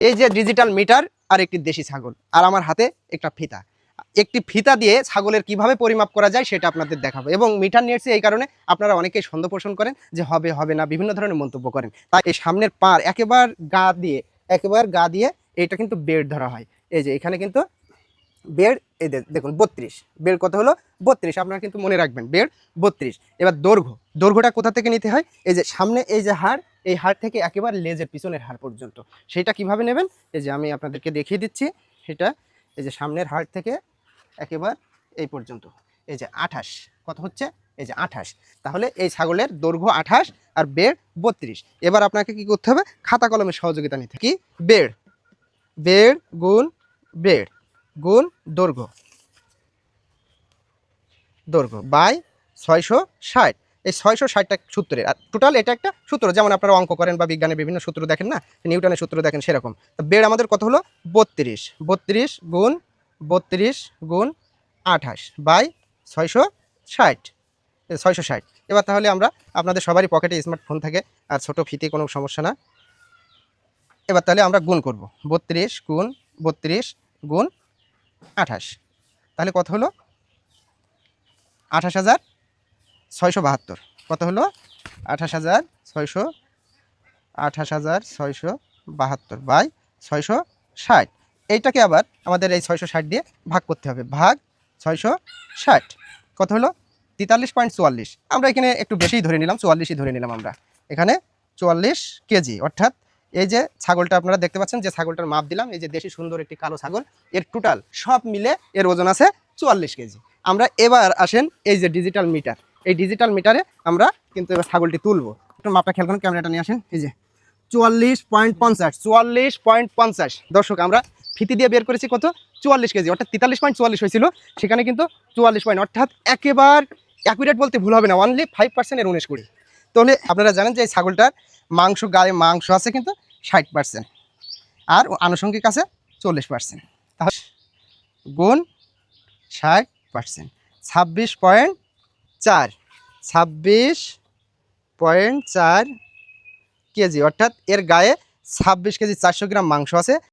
এই যে digital meter আর একটি দেশি ছাগল, আর আমার হাতে একটা ফিতা। একটি ফিতা দিয়ে ছাগলের কিভাবে পরিমাপ করা যায় সেটা আপনাদের দেখাবো। এবং মিটার নিয়ে এসেছি এই কারণে আপনারা অনেকেই সন্দেহ পোষণ করেন যে হবে হবে না, বিভিন্ন ধরনের মন্তব্য করেন। তাই এই সামনের পার একেবারে গা দিয়ে এটা কিন্তু বেড ধরা হয়। এই যে এখানে কিন্তু বেড, এই দেখুন 32 বেড কত হলো 32, আপনারা কিন্তু মনে রাখবেন বেড 32। এবার দৈর্ঘ্যটা কোথা থেকে নিতে হয়, এই যে সামনে এই যে হাড়, এই হাড় থেকে একেবারে লেজের পিছনের হাড় পর্যন্ত সেটা কিভাবে নেবেন, এই যে আমি আপনাদেরকে দেখিয়ে দিচ্ছি সেটা। এই যে সামনের হাড় থেকে একেবারে এই পর্যন্ত, এই যে 28 কত হচ্ছে, এই যে 28। তাহলে এই ছাগলের দৈর্ঘ্য 28 আর বেড 32। এবার আপনাকে কি করতে হবে, খাতা কলমের সহযোগিতা নিতে হবে। কি বেড গুণ বেড গুণ দৈর্ঘ্য বাই 660। এই 660টা সূত্রের, আর টোটাল এটা একটা সূত্র, যেমন আপনারা অঙ্ক করেন বা বিজ্ঞানের বিভিন্ন সূত্র দেখেন না, নিউটনের সূত্র দেখেন সেরকম। তো বেড আমাদের কত হলো 32 গুণ 28 বাই 660। এবার তাহলে আমরা, আপনাদের সবারই পকেটে স্মার্টফোন থাকে আর ছোট ফিতে কোনো সমস্যা না। এবার তাহলে আমরা গুণ করব 32 গুণ 28, তাহলে কত হলো 28,672। কত হলো 28,672 বাই 660। এইটাকে আবার আমাদের এই 660 দিয়ে ভাগ করতে হবে, ভাগ 660 কত হলো 43.44। আমরা এখানে একটু বেশিই ধরে নিলাম, 44ই ধরে নিলাম আমরা এখানে 44 কেজি। অর্থাৎ এই যে ছাগলটা আপনারা দেখতে পাচ্ছেন, যে ছাগলটার মাপ দিলাম, এই যে দেশি সুন্দর একটি কালো ছাগল, এর টোটাল সব মিলে এর ওজন আছে 44 কেজি। আমরা এবার আসেন এই যে ডিজিটাল মিটার, এই ডিজিটাল মিটারে আমরা কিন্তু এবার ছাগলটি তুলবো। একটু মাপটা খেয়াল করুন, ক্যামেরাটা নিয়ে আসেন। এই যে 44.50 দর্শক, আমরা ফিতি দিয়ে বের করেছি কত 44 কেজি, অর্থাৎ 43.44 হয়েছিল, সেখানে কিন্তু 44 পয়েন্ট, অর্থাৎ একেবারে অ্যাকুরেট বলতে ভুল হবে না, অনলি 5% এর 19-20। তাহলে আপনারা জানেন যে এই ছাগলটার মাংস, গায়ে মাংস আছে কিন্তু 60% আর আনুষঙ্গিক আছে 40%। তাহলে গুণ 60%, 26.4 কেজি, অর্থাৎ এর গায়ে 26 কেজি 400 গ্রাম মাংস আছে।